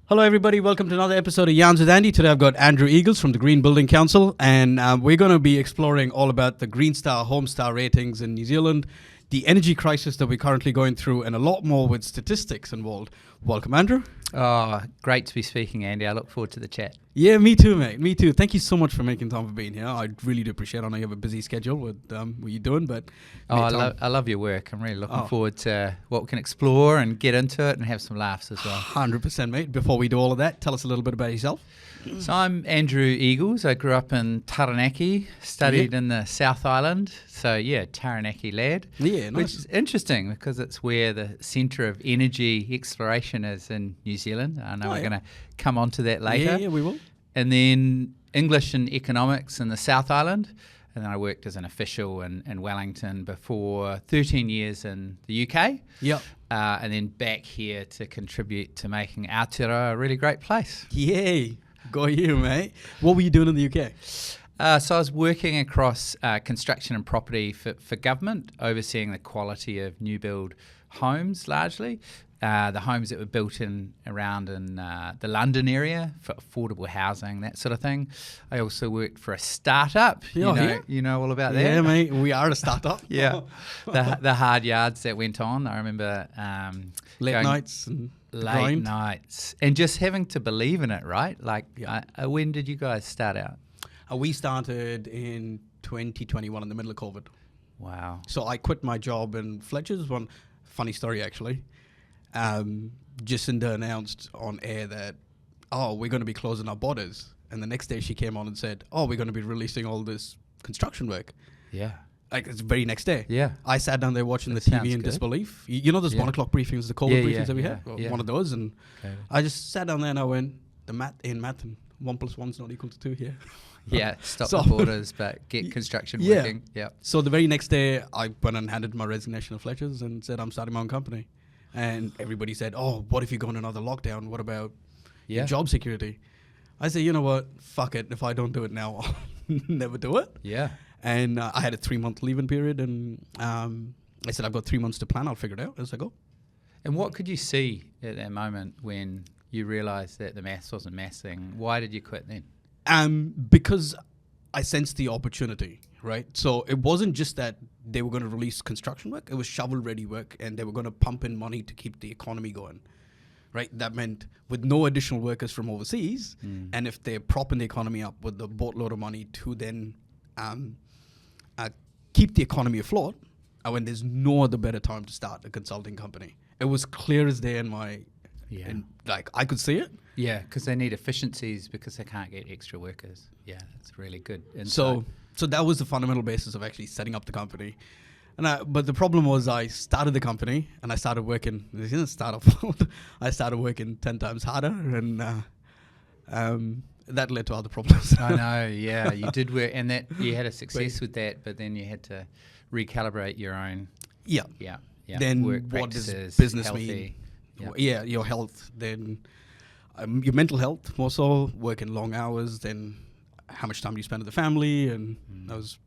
Hello, everybody. Welcome to another episode of Yarns with Andy. Today I've got Andrew Eagles from the Green Building Council, and we're going to be exploring all about the Green Star, Homestar ratings in New Zealand, the energy crisis that we're currently going through, and a lot more with statistics involved. Welcome, Andrew. Oh, great to be speaking, Andy. I look forward to the chat. Yeah, me too, mate. Me too. Thank you so much for making time for being here. I really do appreciate it. I know you have a busy schedule with what you're doing, but I love your work. I'm really looking forward to what we can explore and get into it and have some laughs as well. 100%, mate. Before we do all of that, tell us a little bit about yourself. So I'm Andrew Eagles. I grew up in Taranaki, studied in the South Island. So yeah, Taranaki lad. Yeah, nice. Which is interesting because it's where the centre of energy exploration is in New Zealand. I know we're going to come on to that later. Yeah, we will. And then English and economics in the South Island. And then I worked as an official in Wellington before 13 years in the UK. Yep. And then back here to contribute to making Aotearoa a really great place. Yay. Go you, mate. What were you doing in the UK? So I was working across construction and property for government, overseeing the quality of new build homes largely. The homes that were built around in the London area for affordable housing, that sort of thing. I also worked for a startup. You know all about that. Yeah, mate. We are a startup. Yeah, the hard yards that went on. I remember late nights and just having to believe in it, right? Like, when did you guys start out? We started in 2021 in the middle of COVID. Wow. So I quit my job in Fletcher's. One funny story, actually. Jacinda announced on air that, we're going to be closing our borders. And the next day she came on and said, we're going to be releasing all this construction work. Yeah. Like, it's the very next day. Yeah. I sat down there watching the TV in disbelief. You know those 1 o'clock briefings, the COVID briefings that we had? Well, one of those. And I just sat down there and I went, math and 1 + 1 is not equal to 2 here. Yeah, stop the borders, but get construction working. Yeah. So the very next day, I went and handed my resignation to Fletcher's and said, I'm starting my own company. And everybody said, what if you go in another lockdown? What about your job security? I said, you know what? Fuck it. If I don't do it now, I'll never do it. Yeah. And I had a 3-month leave-in period. And I said, I've got 3 months to plan. I'll figure it out as I go. And what could you see at that moment when you realised that the maths wasn't mathsing? Why did you quit then? Because I sensed the opportunity, right? So it wasn't just that they were going to release construction work. It was shovel-ready work, and they were going to pump in money to keep the economy going, right? That meant with no additional workers from overseas, and if they're propping the economy up with a boatload of money to then keep the economy afloat, when there's no other better time to start a consulting company. It was clear as day in my... Yeah. And I could see it. Yeah, because they need efficiencies because they can't get extra workers. Yeah, that's really good insight. So that was the fundamental basis of actually setting up the company. But the problem was I started the company and I started working in a startup world. I started working 10 times harder, and that led to other problems. I know, yeah. You did work, and that you had a success with that, but then you had to recalibrate your own. Yeah. Then work what does practices, business healthy. mean? Yeah, your health, then your mental health, more so, working long hours, then how much time do you spend with the family, and I was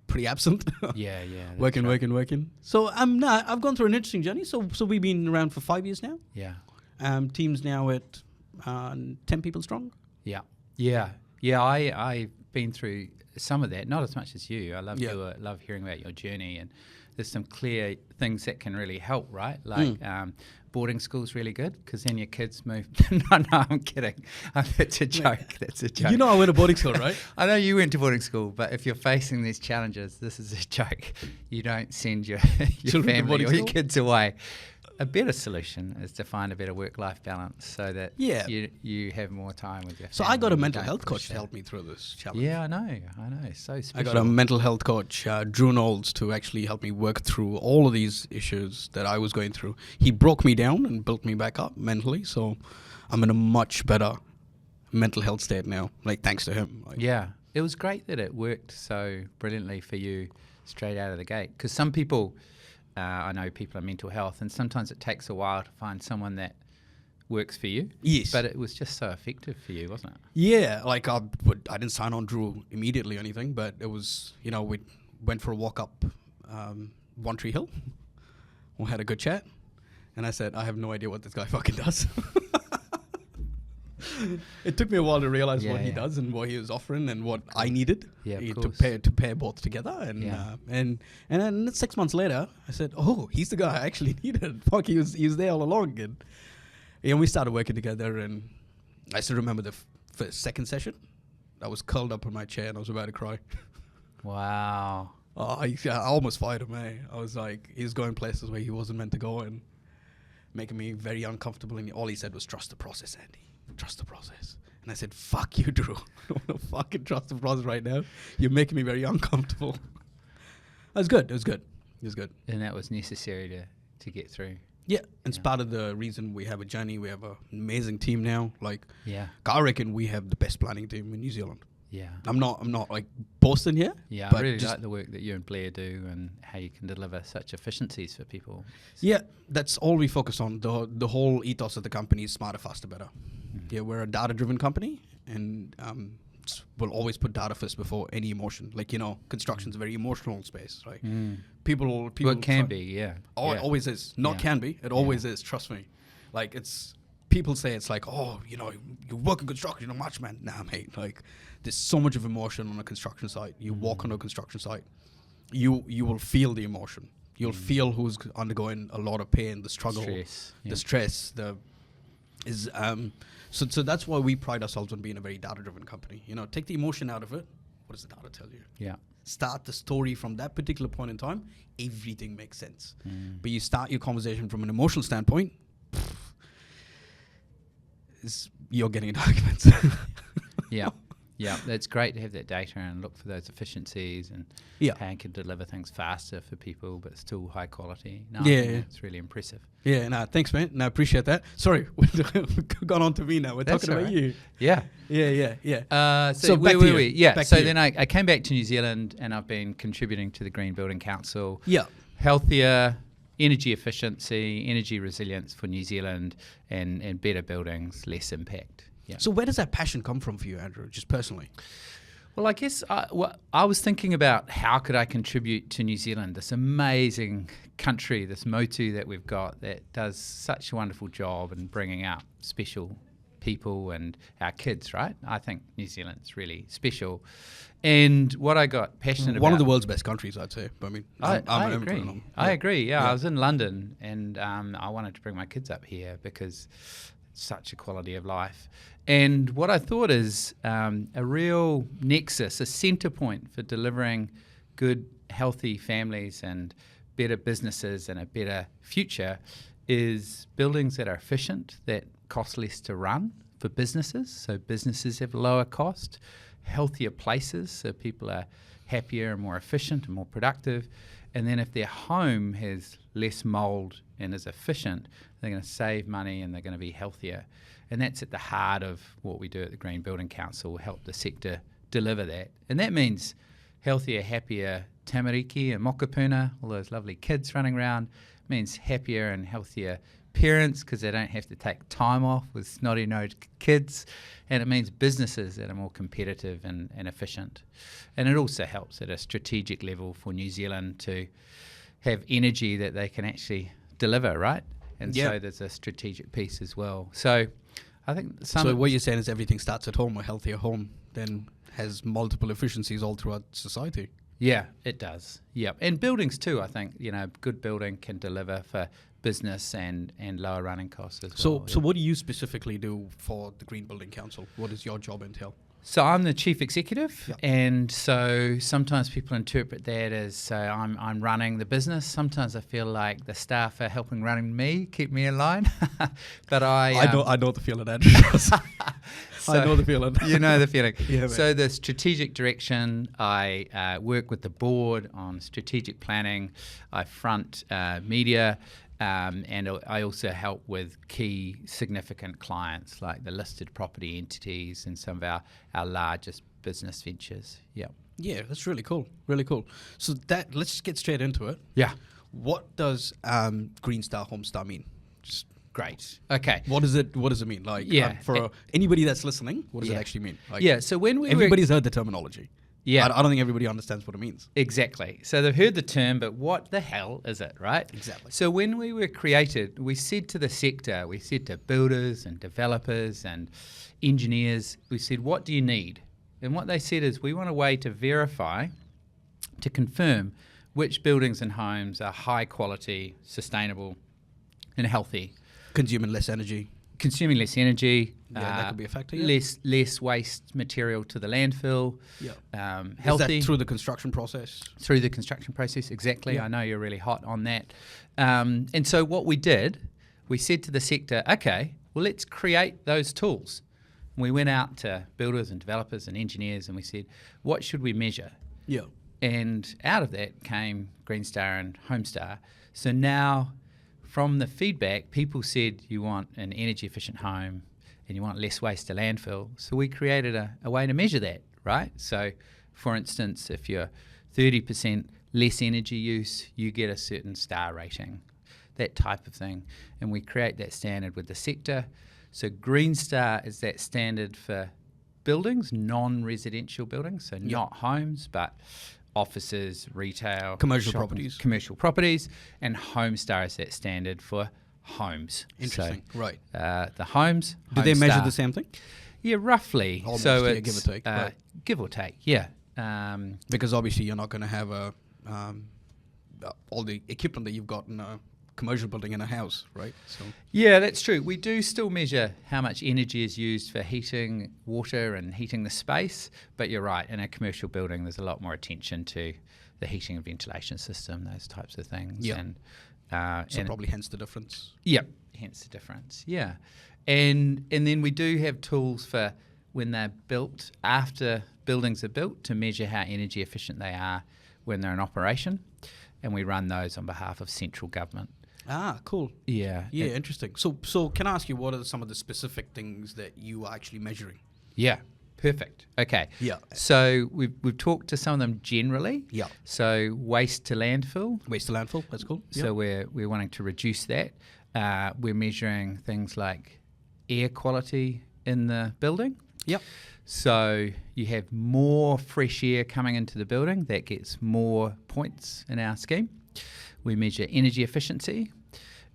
pretty absent. Yeah. Working. So I've gone through an interesting journey. So we've been around for 5 years now. Yeah. Team's now at 10 people strong. Yeah. I've been through some of that, not as much as you. I love hearing about your journey, and there's some clear things that can really help, right? Like boarding school's really good because then your kids move. No, I'm kidding. That's a joke. You know I went to boarding school, right? I know you went to boarding school, but if you're facing these challenges, this is a joke. You don't send your family or your kids away. A better solution is to find a better work-life balance so that you have more time with your family. So I got a mental health coach to help me through this challenge. Yeah, I know. So special. I got a mental health coach, Drew Knowles, to actually help me work through all of these issues that I was going through. He broke me down and built me back up mentally, so I'm in a much better mental health state now, thanks to him. Yeah, it was great that it worked so brilliantly for you straight out of the gate, because some people... I know people in mental health, and sometimes it takes a while to find someone that works for you. Yes. But it was just so effective for you, wasn't it? Yeah, I didn't sign on Drew immediately or anything, but it was, we went for a walk up One Tree Hill. We had a good chat, and I said, I have no idea what this guy fucking does. It took me a while to realize Yeah, what he yeah. does and what he was offering and what I needed Yeah, of to course. pair both together. And Yeah. and then 6 months later, I said, "Oh, he's the guy I actually needed. Fuck, he was there all along." And we started working together. And I still remember the second session. I was curled up in my chair and I was about to cry. Wow. I almost fired him. I was like, he was going places where he wasn't meant to go and making me very uncomfortable. And all he said was, "Trust the process, Andy. Trust the process." And I said, "Fuck you, Drew. I don't want to fucking trust the process right now. You're making me very uncomfortable." It was good. It was good. It was good. And that was necessary to get through. Yeah. It's part of the reason we have a journey. We have an amazing team now. Like, Yeah. I reckon we have the best planning team in New Zealand. Yeah. I'm not like boasting here. Yeah, I but really just- like the work that you and Blair do and how you can deliver such efficiencies for people. Yeah, that's all we focus on. The whole ethos of the company is smarter, faster, better. Yeah, we're a data-driven company, and we'll always put data first before any emotion. Like, construction's a very emotional space, right? People Well, it can try- be, yeah. Oh, yeah. it always is. Not Yeah. can be. It always is. Trust me. Like, people say it's like, "Oh, you work in construction, you're much, man." Nah, mate. Like, there's so much of emotion on a construction site. You walk on a construction site, you will feel the emotion. You'll feel who's undergoing a lot of pain, the struggle, Stress, yeah. the stress, So that's why we pride ourselves on being a very data-driven company. Take the emotion out of it. What does the data tell you? Yeah. Start the story from that particular point in time. Everything makes sense. But you start your conversation from an emotional standpoint. You're getting into arguments. Yeah. Yeah, it's great to have that data and look for those efficiencies and Yeah. how you can deliver things faster for people, but still high quality. No, Yeah, I think yeah. it's really impressive. Yeah, thanks, man. No, I appreciate that. Sorry, we've gone on to me now. We're That's talking about all right. you. Yeah. Yeah. So So where back to were you. we? Yeah. Back So to you. then I came back to New Zealand and I've been contributing to the Green Building Council. Yeah. Healthier energy efficiency, energy resilience for New Zealand, and better buildings, less impact. Yeah. So where does that passion come from for you, Andrew, just personally? Well, I guess I was thinking about how could I contribute to New Zealand, this amazing country, this motu that we've got that does such a wonderful job in bringing out special people and our kids, right? I think New Zealand's really special. And what I got passionate about... One of the world's best countries, I'd say. But I mean, I I'm agree. I agree. Yeah, I was in London and I wanted to bring my kids up here because it's such a quality of life. And what I thought is a real nexus, a centre point for delivering good, healthy families and better businesses and a better future is buildings that are efficient, that cost less to run for businesses, so businesses have lower cost, healthier places, so people are happier and more efficient and more productive. And then if their home has less mould and is efficient, they're going to save money and they're going to be healthier. And that's at the heart of what we do at the Green Building Council, help the sector deliver that. And that means healthier, happier tamariki and mokopuna, all those lovely kids running around. It means happier and healthier parents because they don't have to take time off with snotty-nosed kids. And it means businesses that are more competitive and efficient. And it also helps at a strategic level for New Zealand to have energy that they can actually deliver, right? And so there's a strategic piece as well. So I think So what you're saying is everything starts at home. A healthier home then has multiple efficiencies all throughout society. Yeah, it does. Yeah, and buildings too. I think good building can deliver for business and lower running costs as well. So what do you specifically do for the Green Building Council? What does your job entail? So I'm the chief executive, and so sometimes people interpret that as I'm running the business. Sometimes I feel like the staff are helping running me, keep me in line. But I know the feeling, Andrew. I know the feeling. You know the feeling. Yeah, so the strategic direction, I work with the board on strategic planning. I front media. And I also help with key significant clients like the listed property entities and some of our largest business ventures. Yeah. Yeah, that's really cool. Really cool. So let's just get straight into it. Yeah. What does Green Star Homestar mean? Just great. Okay. What does it mean? Like Yeah. for anybody that's listening, what does it actually mean? Like, Yeah. So when we everybody's heard the terminology. Yeah. I don't think everybody understands what it means. Exactly. So they've heard the term, but what the hell is it, right? Exactly. So when we were created, we said to the sector, we said to builders and developers and engineers, we said, what do you need? And what they said is, we want a way to verify, to confirm which buildings and homes are high quality, sustainable and healthy. Consuming less energy. Consuming less energy. Yeah, that could be a factor. Yeah. Less waste material to the landfill. Yeah. Healthy. Is that through the construction process? Through the construction process, exactly. Yeah. I know you're really hot on that. And so what we did, we said to the sector, okay, well, let's create those tools. And we went out to builders and developers and engineers and we said, what should we measure? Yeah. And out of that came Green Star and Homestar. So now, from the feedback, people said you want an energy efficient home and you want less waste to landfill. So we created a way to measure that, right? So, for instance, if you're 30% less energy use, you get a certain star rating, that type of thing. And we create that standard with the sector. So Green Star is that standard for buildings, non-residential buildings, so not homes, but offices, retail, commercial properties, and Homestar is that standard for homes. Interesting, so, right. The homes. Do they measure the same thing? Yeah, roughly. Almost, so yeah, it's, give or take. Right. Give or take, yeah. Because obviously you're not going to have all the equipment that you've got in a commercial building in a house, right? So yeah, that's true. We do still measure how much energy is used for heating water and heating the space, but you're right, in a commercial building there's a lot more attention to the heating and ventilation system, those types of things. Yeah. And, so probably hence the difference. Yep, hence the difference, yeah. And then we do have tools for when they're built, after buildings are built, to measure how energy efficient they are when they're in operation, and we run those on behalf of central government. Ah, cool. Yeah. Yeah, interesting. So can I ask you, what are some of the specific things that you are actually measuring? Yeah, perfect. Okay. Yeah. So we've talked to some of them generally. Yeah. So waste to landfill. Waste to landfill, that's cool. So we're wanting to reduce that. We're measuring things like air quality in the building. Yep. So you have more fresh air coming into the building, that gets more points in our scheme. We measure energy efficiency,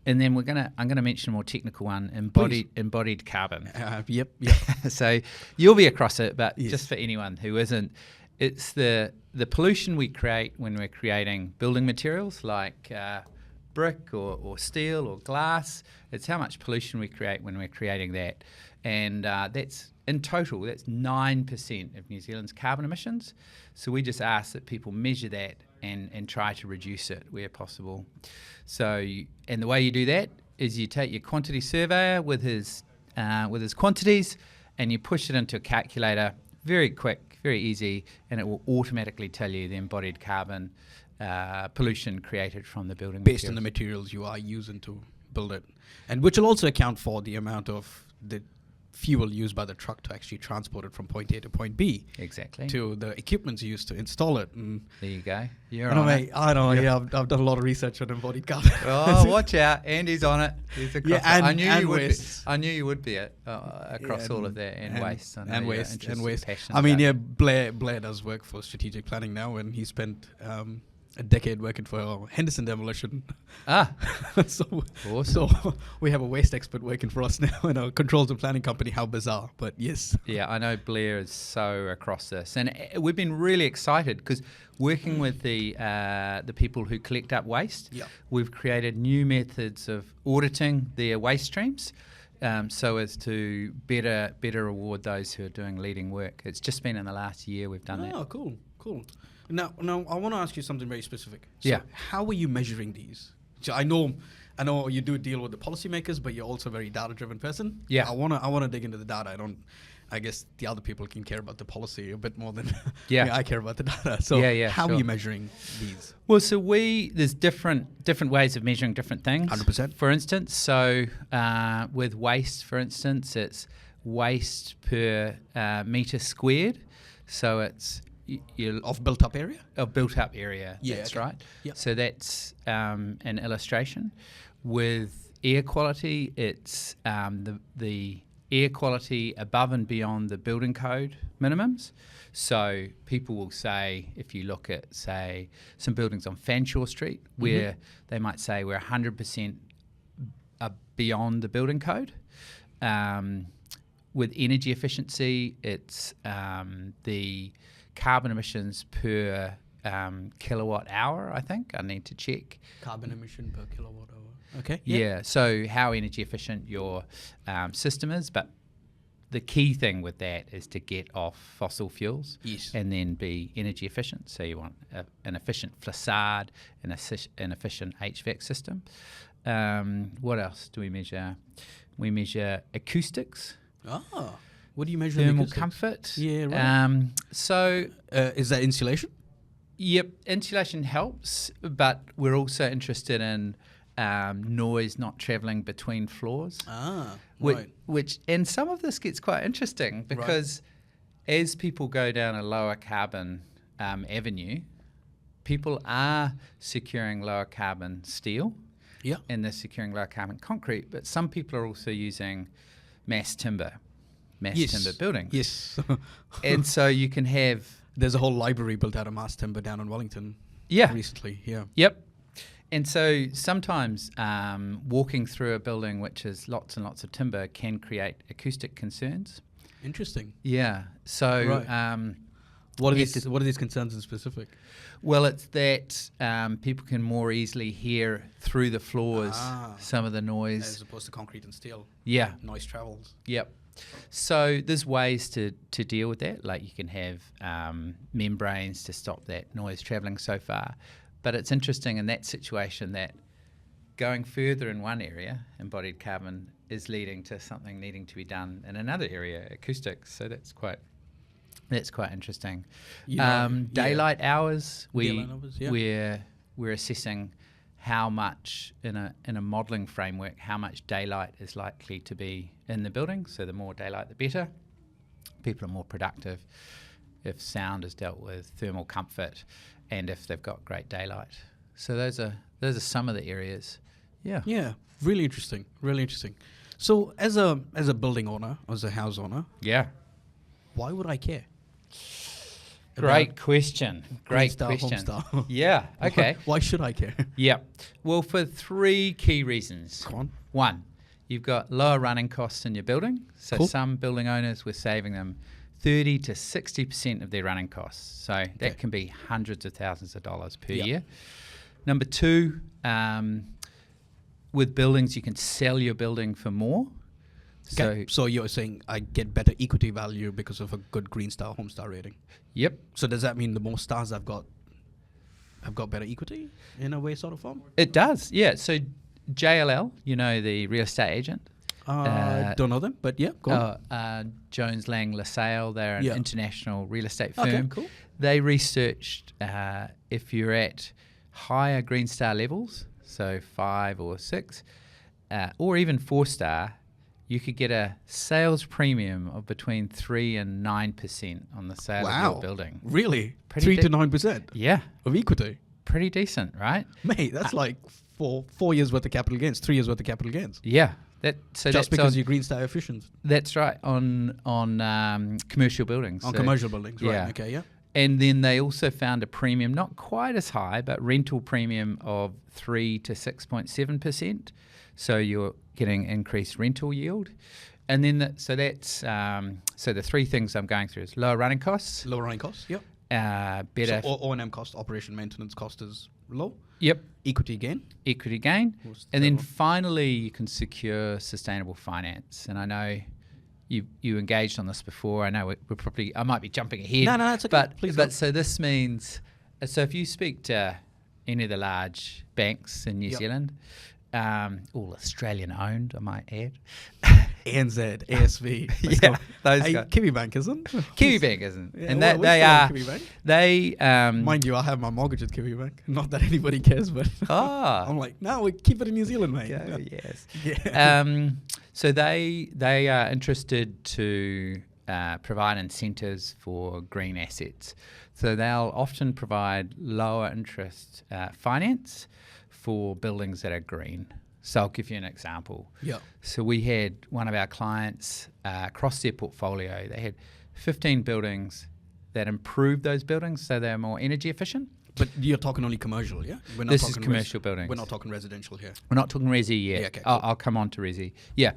and then I'm gonna mention a more technical one: embodied carbon. Yep. So you'll be across it, but yes. just for anyone who isn't, it's the pollution we create when we're creating building materials like brick or steel or glass. It's how much pollution we create when we're creating that, and that's in total, that's 9% of New Zealand's carbon emissions. So we just ask that people measure that and try to reduce it where possible. So, and the way you do that is you take your quantity surveyor with his quantities, and you push it into a calculator. Very quick, very easy, and it will automatically tell you the embodied carbon pollution created from the building based on materials. the materials you are using to build it, and which will also account for the amount of the fuel used by the truck to actually transport it from point A to point B. Exactly. To the equipment used to install it. And there you go. You're I know, on mate, it. I know. Yeah, I've done a lot of research on embodied carbon. Oh, watch out! Andy's on it. He's across Yeah, and- I knew and you would be. waste. I knew you would be across Yeah, all of that, and waste. I know and you're waste and interested, waste. passionate I mean, about yeah, it. Blair does work for strategic planning now, and he spent a decade working for Henderson Demolition. Ah, so awesome. So we have a waste expert working for us now in a controls and planning company. How bizarre, but yes. Yeah, I know Blair is so across this, and we've been really excited because working with the people who collect up waste, we've created new methods of auditing their waste streams, so as to better reward those who are doing leading work. It's just been in the last year we've done that. Oh, cool. Now I want to ask you something very specific. So Yeah. how are you measuring these? So I know you do deal with the policymakers, but you're also a very data-driven person. Yeah. I want to dig into the data. I guess the other people can care about the policy a bit more than I care about the data. So how are you measuring these? Well, so there's different ways of measuring different things. 100%. For instance, so with waste, for instance, it's waste per metre squared. So it's Of built-up area? Of built-up area, Yeah, that's okay. right. Yep. So that's an illustration. With air quality, it's the air quality above and beyond the building code minimums. So people will say, if you look at, say, some buildings on Fanshawe Street, where they might say we're 100% beyond the building code. With energy efficiency, it's the carbon emissions per kilowatt hour, I think. I need to check. Carbon emission per kilowatt hour. Okay. Yeah, so how energy efficient your system is, but the key thing with that is to get off fossil fuels and then be energy efficient. So you want an efficient facade, an efficient HVAC system. What else do we measure? We measure acoustics. Ah, what do you measure? Thermal comfort. Yeah, right. So is that insulation? Yep, insulation helps, but we're also interested in noise not travelling between floors. Right. Which, and some of this gets quite interesting because as people go down a lower carbon avenue, people are securing lower carbon steel. Yeah. And they're securing lower carbon concrete, but some people are also using mass timber buildings. Yes. And so you can have... There's a whole library built out of mass timber down in Wellington. Yeah. Recently, yeah. Yep. And so sometimes walking through a building which has lots and lots of timber can create acoustic concerns. Interesting. Yeah. So what are these concerns in specific? Well, it's that people can more easily hear through the floors some of the noise. As opposed to concrete and steel. Yeah. Noise travels. Yep. So there's ways to deal with that. Like you can have membranes to stop that noise travelling so far. But it's interesting in that situation that going further in one area, embodied carbon, is leading to something needing to be done in another area, acoustics. So that's quite interesting. Daylight hours, we're assessing how much in a modelling framework, how much daylight is likely to be in the building. So the more daylight, the better. People are more productive if sound is dealt with, thermal comfort, and if they've got great daylight. So those are some of the areas. Yeah. Yeah. Really interesting. Really interesting. So as a building owner, as a house owner, why would I care? Great question. Green Star, Homestar. Yeah. Okay. Why should I care? Yeah. Well, for three key reasons. Come on. One, you've got lower running costs in your building. So some building owners, we're saving them 30 to 60% of their running costs. So that can be hundreds of thousands of dollars per year. Number two, with buildings, you can sell your building for more. So you're saying I get better equity value because of a good Green Star Homestar rating? Yep. So does that mean the more stars I've got better equity in a way, sort of form? It does, yeah. So JLL, the real estate agent. Don't know them, but yeah, go on. Jones Lang LaSalle, they're an international real estate firm. Okay, cool. They researched if you're at higher Green Star levels, so 5 or 6, or even 4-star, you could get a sales premium of between 3 and 9% on the sale of your building. Really? 3 to 9%? Yeah. Of equity? Pretty decent, right? Mate, that's like 4 years worth of capital gains, 3 years worth of capital gains. Yeah. Just because you're Green Star efficient. That's right, on commercial buildings. On commercial buildings, right. Yeah. Okay, yeah. And then they also found a premium, not quite as high, but rental premium of 3 to 6.7%. So you're getting increased rental yield. And then, so the three things I'm going through is lower running costs. Lower running costs, yep. Better. So O&M cost, operation maintenance cost is low. Yep. Equity gain. And then finally, you can secure sustainable finance. And I know you engaged on this before. I know I might be jumping ahead. No, it's okay. But so this means, so if you speak to any of the large banks in New Zealand, all Australian owned, I might add. ANZ, ASV. Yeah, those guys. Kiwibank isn't? Kiwibank isn't. Yeah, and they are. They mind you, I have my mortgage at Kiwibank. Not that anybody cares, but I'm like, no, we keep it in New Zealand, mate. Yes. Yeah. So they are interested to provide incentives for green assets. So they'll often provide lower interest finance for buildings that are green. So I'll give you an example. Yeah. So we had one of our clients across their portfolio, they had 15 buildings that improved those buildings so they're more energy efficient. But you're talking only commercial, yeah? We're not This is talking commercial buildings. We're not talking residential here. We're not talking resi yet. Yeah, okay, cool. I'll come on to resi. Yeah.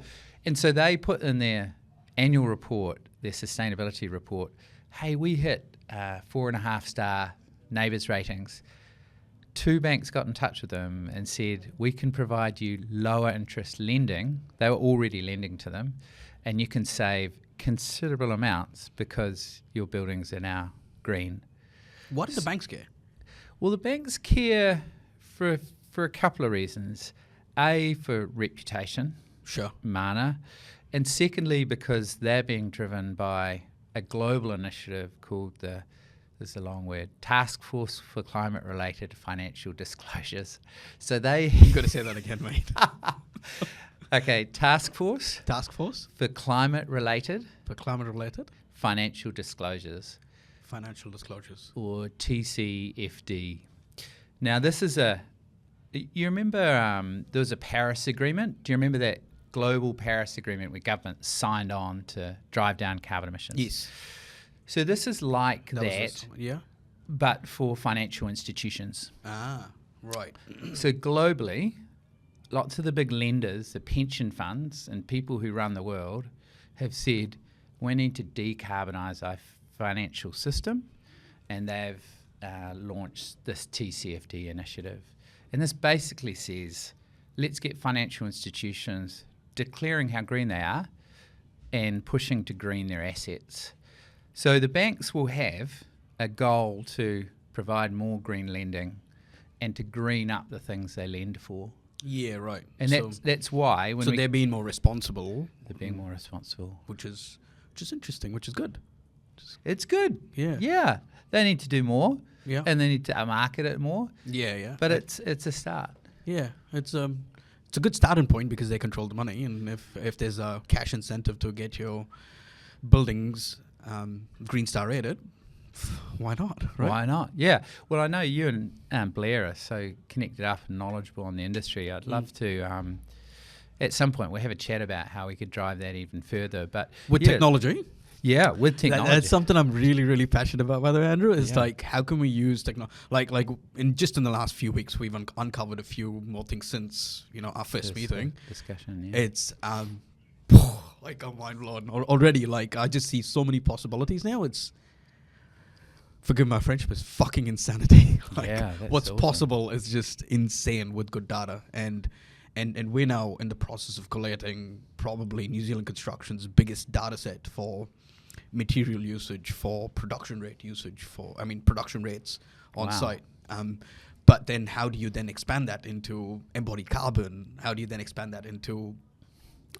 And so they put in their annual report, their sustainability report, hey, we hit 4.5 star neighbours ratings. 2 banks got in touch with them and said, we can provide you lower interest lending. They were already lending to them. And you can save considerable amounts because your buildings are now green. What did the banks care? Well, the banks care for a couple of reasons. A, for reputation, Sure. mana, and secondly, because they're being driven by a global initiative called there's a long word, Task Force for Climate-Related Financial Disclosures. So they... You've got to say that again, mate. Okay, Task Force Task Force for Climate-Related for climate-related Financial Disclosures, financial disclosures. or TCFD. Now, this is you remember there was a Paris Agreement? Do you remember that global Paris Agreement where government signed on to drive down carbon emissions? Yes. So this is like Was that, this- yeah. but for financial institutions. Ah, right. So globally, lots of the big lenders, the pension funds and people who run the world have said, we need to decarbonise our financial system, and they've launched this TCFD initiative. And this basically says, let's get financial institutions declaring how green they are and pushing to green their assets. So the banks will have a goal to provide more green lending and to green up the things they lend for. Yeah, right. And so, that's why when they're being more responsible, they're being more responsible. which is interesting, which is good. It's good. Yeah. Yeah. They need to do more. Yeah. And they need to market it more. Yeah, yeah. But it's a start. Yeah, it's a good starting point because they control the money, and if there's a cash incentive to get your buildings Green Star rated, why not? Right? Why not? Yeah. Well, I know you and Blair are so connected up and knowledgeable in the industry. I'd love to, at some point, we'll have a chat about how we could drive that even further. But With yeah, technology. Yeah, with technology. That's something I'm really, really passionate about, by the way, Andrew. Is Yeah. like, how can we use technology? Like in the last few weeks, we've uncovered a few more things since our first This, meeting. discussion. Yeah. It's like I'm mind blown already. Like I just see so many possibilities now. It's, forgive my French, but it's fucking insanity. Like Yeah, that's what's awesome. possible is just insane with good data, and we're now in the process of collating probably New Zealand construction's biggest data set for material usage, for production rate usage, production rates on Wow. site. But then how do you then expand that into embodied carbon? How do you then expand that into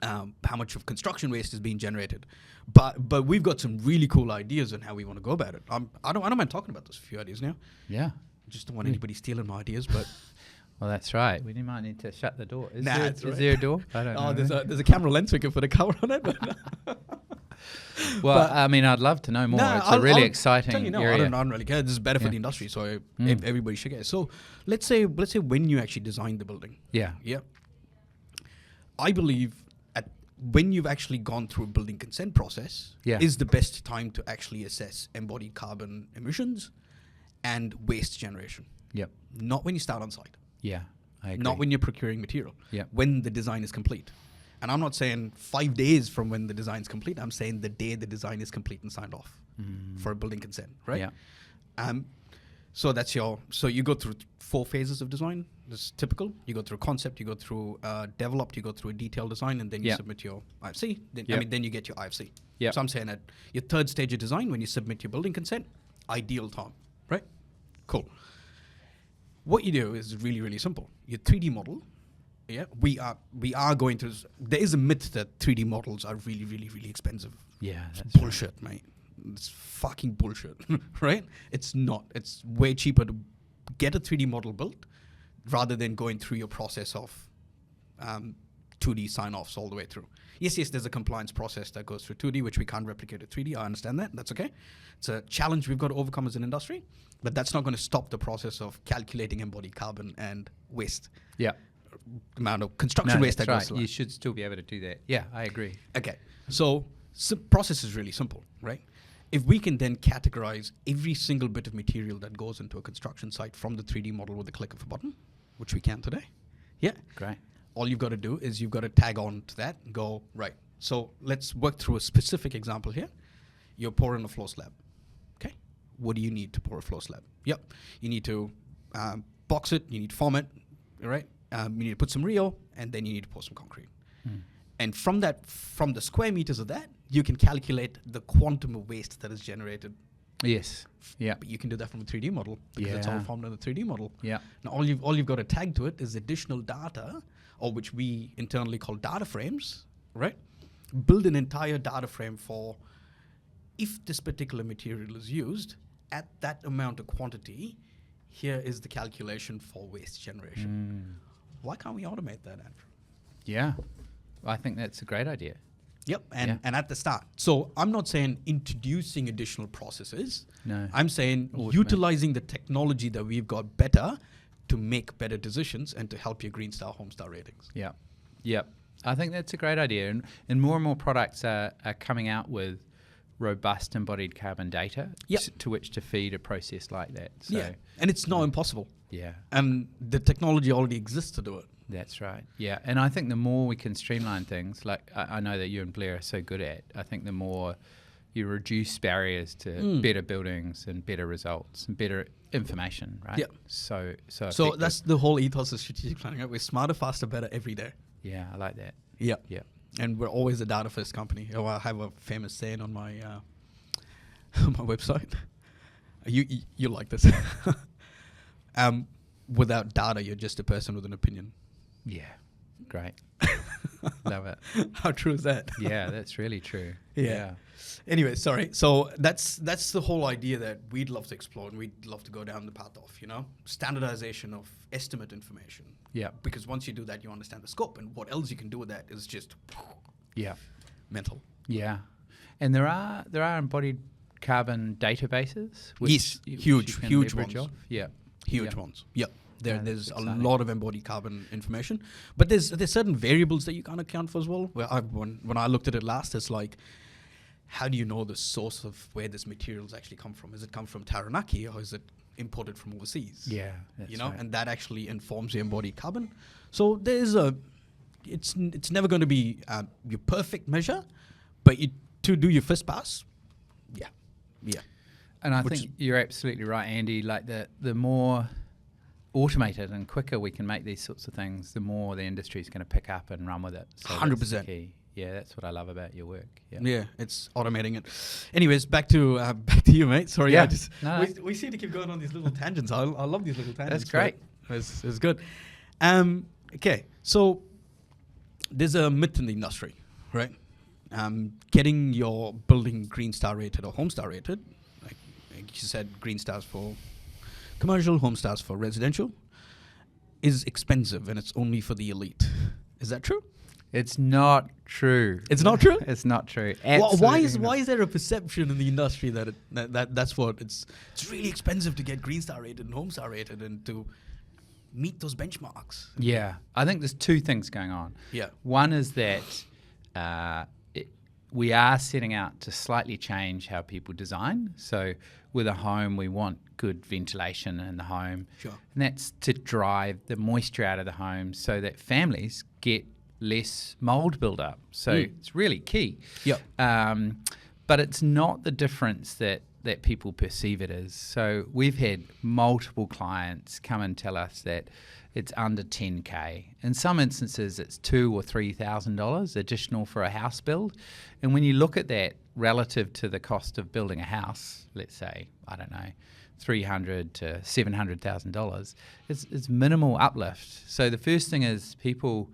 how much of construction waste is being generated? But we've got some really cool ideas on how we want to go about it. I don't mind talking about those few ideas now. Yeah. Just don't want anybody stealing my ideas, but Well, that's right. We might need to shut the door. Is, Nah, there, it's is right. there a door? I don't know. there's a camera lens we can put a cover on it. But Well, but- I mean, I'd love to know more. Nah, It's a really I'll exciting tell you now, area. I don't really care. This is better for Yeah. the industry, so Mm. everybody should get it. So let's say when you actually design the building, Yeah. yeah, I believe when you've actually gone through a building consent process, Yeah. is the best time to actually assess embodied carbon emissions and waste generation. Yep. Not when you start on site, Yeah. I agree. not when you're procuring material. Yep. When the design is complete. And I'm not saying 5 days from when the design is complete. I'm saying the day the design is complete and signed off for a building consent, right? Yeah. So that's so you go through 4 phases of design. This is typical. You go through concept, you go through developed, you go through a detailed design, and then you Yeah. submit your IFC. Then, Yep. then you get your IFC. Yep. So I'm saying at your 3rd stage of design, when you submit your building consent, ideal time, right? Cool. What you do is really, really simple. Your 3D model, yeah, we are going to, there is a myth that 3D models are really, really, really expensive. Yeah. It's That's right. bullshit, mate. It's fucking bullshit, right? It's not. It's way cheaper to get a 3D model built rather than going through your process of 2D sign-offs all the way through. Yes, there's a compliance process that goes through 2D, which we can't replicate at 3D. I understand that. That's okay. It's a challenge we've got to overcome as an industry, but that's not going to stop the process of calculating embodied carbon and waste. Yeah. amount of construction waste that that's goes right. to You should still be able to do that. Yeah, I agree. Okay, so process is really simple, right? If we can then categorize every single bit of material that goes into a construction site from the 3D model with the click of a button, which we can today, yeah, Great. all you've got to do is you've got to tag on to that and go, right, so let's work through a specific example here. You're pouring a floor slab, okay? What do you need to pour a floor slab? Yep, you need to box it, you need to form it, right? You need to put some Rio, and then you need to pour some concrete. And from the square meters of that, you can calculate the quantum of waste that is generated. Yes. Yeah. But you can do that from a 3D model because it's all formed in a 3D model. Yeah. Now all you've got to tag to it is additional data, or which we internally call data frames, right? Build an entire data frame for if this particular material is used at that amount of quantity, here is the calculation for waste generation. Why can't we automate that, Andrew? Yeah. I think that's a great idea. Yep, and at the start. So I'm not saying introducing additional processes. No. I'm saying Automate. utilizing the technology that we've got better to make better decisions and to help your Green Star Homestar ratings. Yeah. Yep. I think that's a great idea. And more products are coming out with robust embodied carbon data to which to feed a process like that. So, yeah, and it's not impossible. Yeah. And the technology already exists to do it. That's right. Yeah. And I think the more we can streamline things, like I know that you and Blair are so good at, I think the more you reduce barriers to better buildings and better results and better information, right? Yeah. So So that's the whole ethos of strategic planning, right? We're smarter, faster, better every day. Yeah, I like that. Yeah. Yeah. And we're always a data first company. Oh, I have a famous saying on my my website. You like this? Without data, you're just a person with an opinion. Yeah. Great. Love it. How true is that? Yeah, that's really true. Yeah. Anyway, sorry. So that's the whole idea that we'd love to explore and we'd love to go down the path of, standardization of estimate information. Yeah. Because once you do that, you understand the scope, and what else you can do with that is just mental. Yeah. And there are embodied carbon databases. Yes, huge ones. Off. Yeah. Huge ones. Yep. There's a exciting. lot of embodied carbon information, but there's certain variables that you can't account for as well. When I looked at it last, it's like, how do you know the source of where this material's actually come from? Is it come from Taranaki or is it imported from overseas? Yeah. That's right. And that actually informs the embodied carbon. So it's never going to be your perfect measure, but to do your first pass, yeah. And I think you're absolutely right, Andy. Like the more automated and quicker we can make these sorts of things, the more the industry is going to pick up and run with it. So 100%. that's the key. Yeah, that's what I love about your work. Yeah, it's automating it. Anyways, back to you, mate. Sorry, Yeah. we seem to keep going on these little tangents. I love these little tangents. That's great. It's good. Okay, so there's a myth in the industry, right? Getting your building Green Star rated or Homestar rated, like you said, Green Stars for commercial, Homestars for residential, is expensive and it's only for the elite. Is that true? It's not true. It's not true? It's not true. Why is there a perception in the industry that that's what it's really expensive to get Green Star rated and Homestar rated and to meet those benchmarks? Yeah, I think there's two things going on. Yeah. One is that we are setting out to slightly change how people design. So with a home, we want good ventilation in the home. Sure. And that's to drive the moisture out of the home so that families get less mold buildup. So it's really key. Yep. But it's not the difference that people perceive it as. So we've had multiple clients come and tell us that it's under $10K. In some instances, it's $2,000 or $3,000 additional for a house build. And when you look at that relative to the cost of building a house, let's say, I don't know, $300,000 to $700,000, it's minimal uplift. So the first thing is people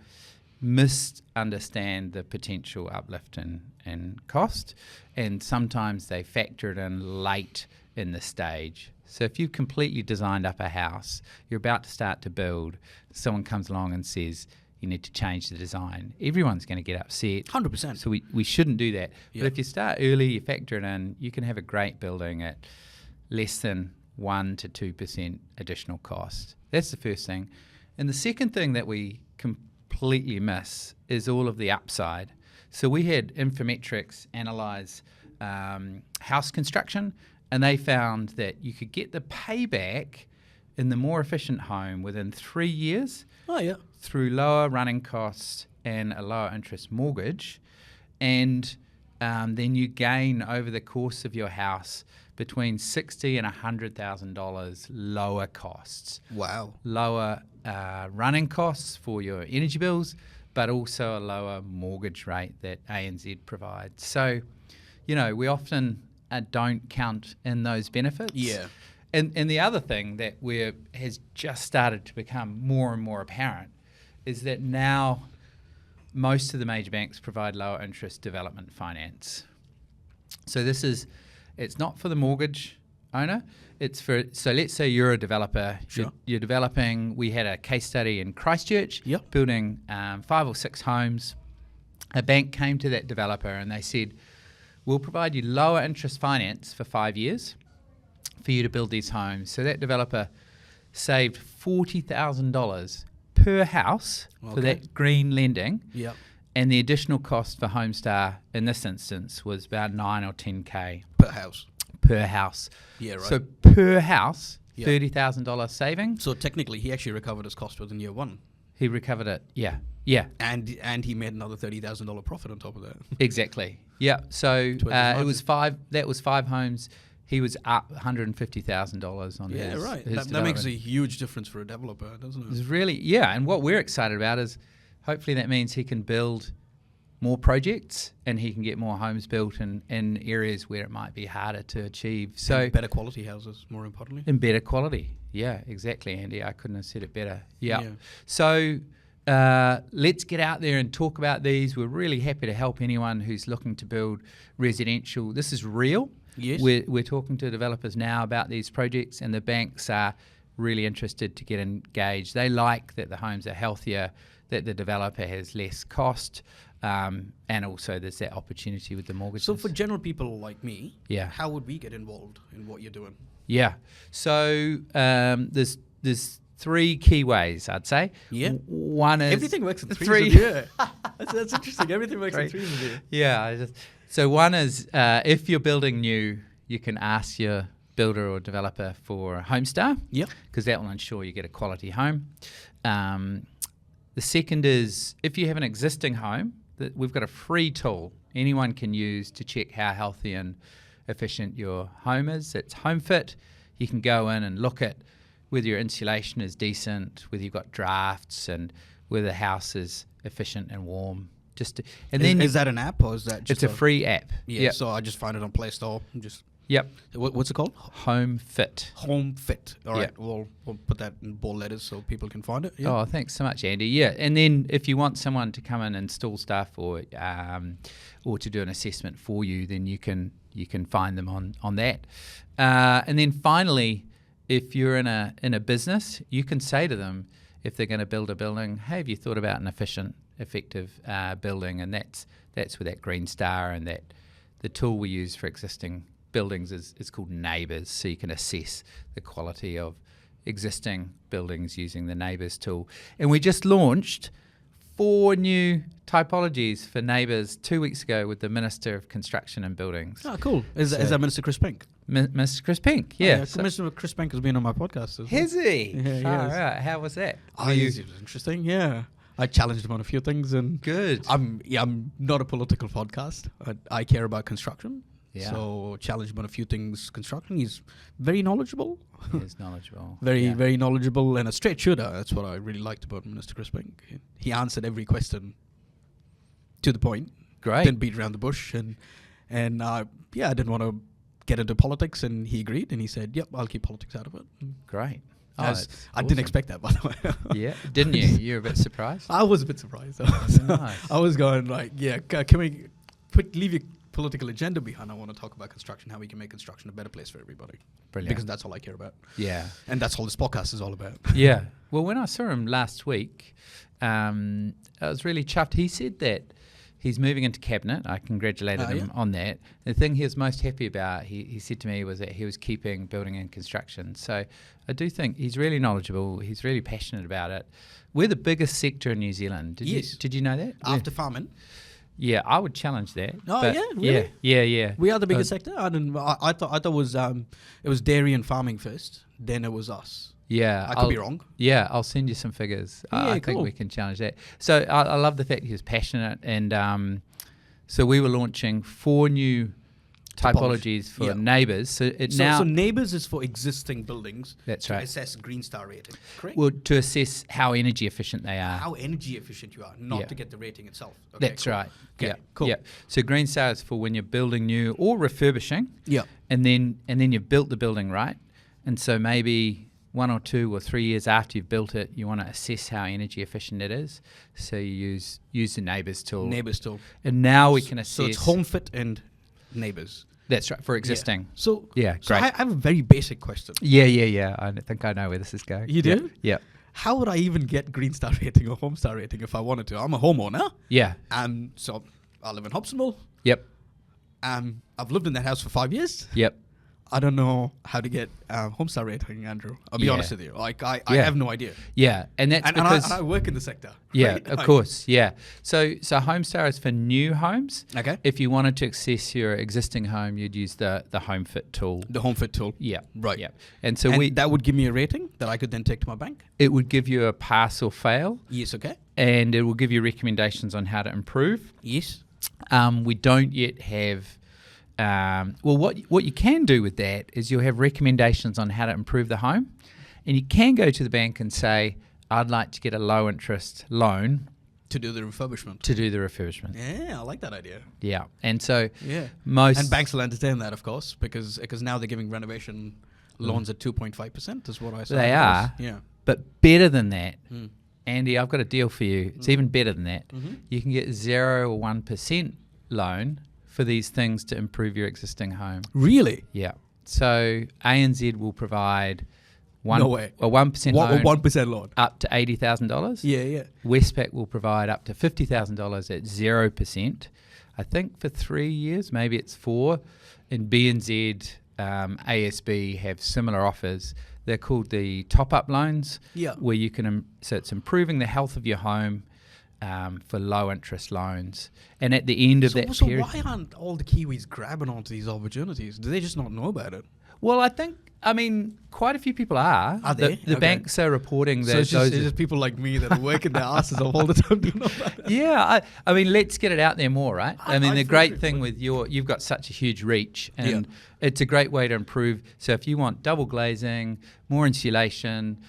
misunderstand the potential uplift in cost, and sometimes they factor it in late in the stage. So if you've completely designed up a house, you're about to start to build, someone comes along and says you need to change the design, everyone's going to get upset. 100%. So we shouldn't do that. Yeah. But if you start early, you factor it in, you can have a great building at less than 1% to 2% additional cost. That's the first thing. And the second thing that we completely miss is all of the upside. So we had Infometrics analyze house construction, and they found that you could get the payback in the more efficient home within 3 years through lower running costs and a lower interest mortgage. And then you gain over the course of your house between $60,000 and $100,000 lower costs. Wow. Lower running costs for your energy bills, but also a lower mortgage rate that ANZ provides. So, you know, we often don't count in those benefits. Yeah. And the other thing that has just started to become more and more apparent is that now most of the major banks provide lower interest development finance. So it's not for the mortgage owner. So let's say you're a developer. Sure. You're developing. We had a case study in Christchurch, building 5 or 6 homes. A bank came to that developer and they said, we'll provide you lower interest finance for 5 years for you to build these homes. So that developer saved $40,000 per house for that green lending. Yep. And the additional cost for Homestar in this instance was about 9 or 10K Per house. per house. Yeah, right. So per house, $30,000 saving. So technically, he actually recovered his cost within year one. He recovered it. Yeah. And he made another $30,000 profit on top of that. Exactly. Yeah. So it was 5. That was 5 homes. He was up $150,000 on his. Yeah, right. his That makes a huge difference for a developer, doesn't it? It's really, and what we're excited about is hopefully that means he can build more projects and he can get more homes built in areas where it might be harder to achieve. So and better quality houses, more importantly. And better quality. Yeah, exactly, Andy. I couldn't have said it better. Yeah. So let's get out there and talk about these. We're really happy to help anyone who's looking to build residential. This is real. Yes. We're talking to developers now about these projects, and the banks are really interested to get engaged. They like that the homes are healthier, that the developer has less cost, and also there's that opportunity with the mortgages. So for general people like me, Yeah. how would we get involved in what you're doing? Yeah. So there's 3 key ways, I'd say. Yeah. One is Everything works in 3s. 3. Yeah. That's interesting. Everything works in 3s. Yeah. Yeah. So one is if you're building new, you can ask your builder or developer for Homestar. Yep. Because that will ensure you get a quality home. The second is if you have an existing home, we've got a free tool anyone can use to check how healthy and efficient your home is. It's HomeFit. You can go in and look at whether your insulation is decent, whether you've got drafts, and whether the house is efficient and warm. Is that an app or is that just it's a free app? Yeah. Yep. So I just find it on Play Store. Yep. What's it called? HomeFit. HomeFit. All right. Yep. We'll put that in bold letters so people can find it. Yeah. Oh, thanks so much, Andy. Yeah, and then if you want someone to come and install stuff or to do an assessment for you, then you can find them on that. And then finally, if you're in a business, you can say to them if they're going to build a building, hey, have you thought about an efficient, effective building? And that's with that Green Star, and that the tool we use for existing buildings is called Neighbours, so you can assess the quality of existing buildings using the Neighbours tool. And we just launched 4 new typologies for Neighbours 2 weeks ago with the Minister of Construction and Buildings. Oh, cool. Is that Minister Chris Pink? Mr. Chris Pink, yeah. Minister Chris Pink has been on my podcast as well. Has he? Yeah, All right. How was that? Oh, it was interesting, yeah. I challenged him on a few things, and Good. I'm not a political podcast. I care about construction. Yeah. So challenged him on a few things construction. He's very knowledgeable. He is knowledgeable. Very knowledgeable and a straight shooter. That's what I really liked about Minister Chris Pink. He answered every question to the point. Great. Didn't beat around the bush, and I didn't want to get into politics, and he agreed, and he said, "Yep, I'll keep politics out of it." Great. I didn't expect that, by the way. Yeah, didn't you? You were a bit surprised. I was a bit surprised. Nice. I was going like, can we leave your political agenda behind? I want to talk about construction, how we can make construction a better place for everybody. Brilliant. Because that's all I care about. Yeah. And that's all this podcast is all about. Yeah. Well, when I saw him last week, I was really chuffed. He said that He's moving into cabinet. I congratulated him on that. The thing he was most happy about, he said to me, was that he was keeping building and construction. So I do think he's really knowledgeable. He's really passionate about it. We're the biggest sector in New Zealand. Did you know that? After farming. Yeah, I would challenge that. Oh, yeah? Really? Yeah. We are the biggest sector? I thought it was dairy and farming first, then it was us. Yeah. I could be wrong. Yeah, I'll send you some figures. I think we can challenge that. So I love the fact he was passionate. And so we were launching 4 new typologies for neighbours. So neighbours is for existing buildings. That's right. Assess Green Star rating, correct? Well, to assess how energy efficient they are. How energy efficient you are, not to get the rating itself. Okay, that's right. Okay, yeah, cool. Yeah. So Green Star is for when you're building new or refurbishing. Yeah. And then you've built the building, right? And so maybe 1 or 2 or 3 years after you've built it, you want to assess how energy efficient it is. So you use the neighbours tool. Neighbours tool. And now we can assess. So it's HomeFit and neighbours. That's right, for existing. Yeah. So great. I have a very basic question. Yeah. I think I know where this is going. You do? Yeah. How would I even get Green Star rating or HomeStar rating if I wanted to? I'm a homeowner. Yeah. So I live in Hobsonville. Yep. I've lived in that house for 5 years. Yep. I don't know how to get HomeStar rating, Andrew. I'll be honest with you. Like I have no idea. Yeah, and that's because and I work in the sector. Yeah, right? of course. Yeah. So HomeStar is for new homes. Okay. If you wanted to access your existing home, you'd use the HomeFit tool. The HomeFit tool. Yeah. Right. Yeah. And so that would give me a rating that I could then take to my bank. It would give you a pass or fail. Yes. Okay. And it will give you recommendations on how to improve. Yes. We don't yet have. What you can do with that is you'll have recommendations on how to improve the home, and you can go to the bank and say, "I'd like to get a low interest loan to do the refurbishment." Yeah, I like that idea. Yeah, and so and banks will understand that, of course, because now they're giving renovation loans at 2.5%. Is what I said. They are. Yeah, but better than that. Andy, I've got a deal for you. It's even better than that. You can get 0 or 1% loan for these things to improve your existing home. Really? Yeah. So ANZ will provide a 1% loan. 1% loan. Up to $80,000. Yeah. Westpac will provide up to $50,000 at 0%. I think for 3 years, maybe it's 4. And BNZ, ASB have similar offers. They're called the top-up loans. Yeah. Where you can, so it's improving the health of your home. For low interest loans, and at the end of that period. So why aren't all the Kiwis grabbing onto these opportunities? Do they just not know about it? Well, I mean, quite a few people are. Are they? The banks are reporting that. So it's just people like me that are working their asses off all the time doing all that. Yeah, I mean, let's get it out there more, right? I mean, the great thing with you've got such a huge reach, and it's a great way to improve. So if you want double glazing, more insulation.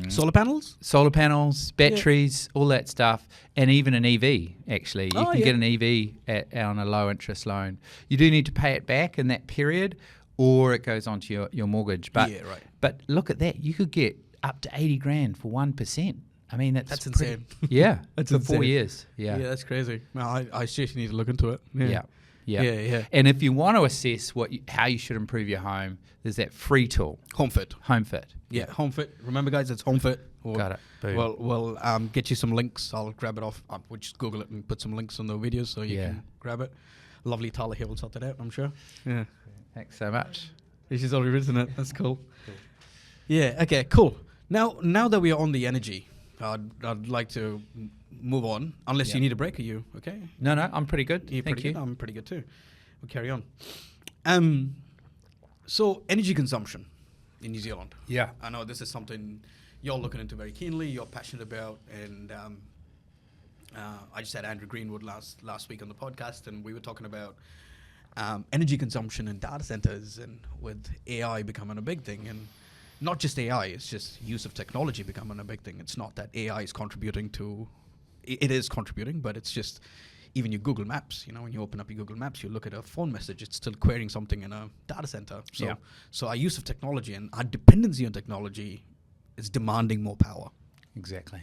Solar panels, batteries, all that stuff, and even an EV. Actually, you can get an EV on a low interest loan. You do need to pay it back in that period, or it goes onto your mortgage. But But look at that, you could get up to $80,000 for 1%. I mean, that's insane. Yeah, that's for insane. 4 years. Yeah, that's crazy. No, I seriously need to look into it. Yeah. And if you want to assess how you should improve your home, there's that free tool, HomeFit. Yeah, HomeFit. Remember, guys, it's HomeFit. Got it. Boom. We'll get you some links. I'll grab it off. We'll just Google it and put some links on the videos so you can grab it. Lovely Tala here will sort that out, I'm sure. Yeah. Thanks so much. She's already written it. That's cool. Yeah. Okay. Cool. Now that we are on the energy, I'd like to move on. Unless you need a break, are you okay? No, I'm pretty good. Thank you. I'm pretty good too. We'll carry on. So energy consumption in New Zealand. Yeah. I know this is something you're looking into very keenly. You're passionate about, and I just had Andrew Greenwood last week on the podcast, and we were talking about energy consumption in data centers, and with AI becoming a big thing, and not just AI, it's just use of technology becoming a big thing. It's not that AI is contributing to, it is contributing, but it's just even your Google Maps. When you open up your Google Maps, you look at a phone message, it's still querying something in a data center. So our use of technology and our dependency on technology is demanding more power. Exactly.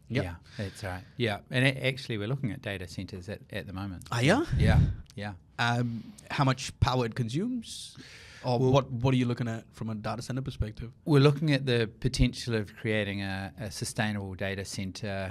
Yep. Yeah, that's right. Yeah, and actually we're looking at data centers at the moment. Are you? Yeah. How much power it consumes? Or what are you looking at from a data center perspective? We're looking at the potential of creating a sustainable data center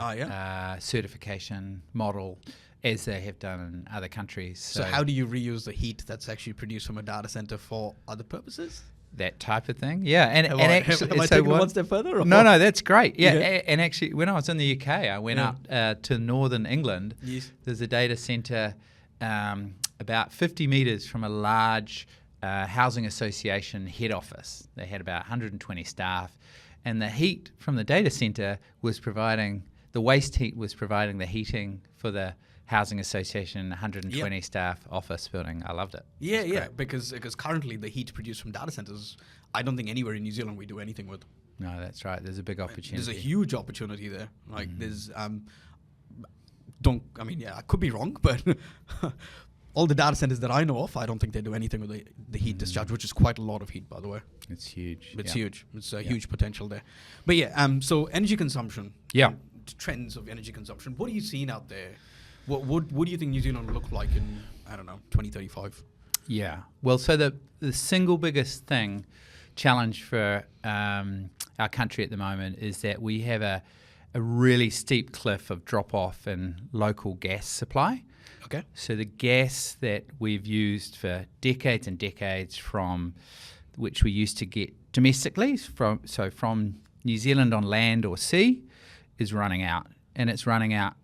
certification model as they have done in other countries. So how do you reuse the heat that's actually produced from a data center for other purposes? That type of thing, yeah. And Am actually, I taking it one step further? Or? No, that's great. Yeah, Okay. and actually, when I was in the UK, I went up to northern England. Yes. There's a data centre about 50 metres from a large housing association head office. They had about 120 staff, and the heat from the data centre was providing, the waste heat was providing the heating for the housing association, 120 staff office building. I loved it. Yeah, because currently the heat produced from data centers, I don't think anywhere in New Zealand we do anything with. No, that's right. There's a big opportunity. There's a huge opportunity there. Like there's I could be wrong, but all the data centers that I know of, I don't think they do anything with the heat discharge, which is quite a lot of heat, by the way. It's huge. It's huge. It's a huge potential there. But yeah, so energy consumption. Yeah. Trends of energy consumption. What are you seeing out there? What do you think New Zealand will look like in, 2035? Yeah. Well, so the single biggest challenge for our country at the moment is that we have a really steep cliff of drop-off in local gas supply. Okay. So the gas that we've used for decades and decades from which we used to get domestically from New Zealand on land or sea is running out, and it's running out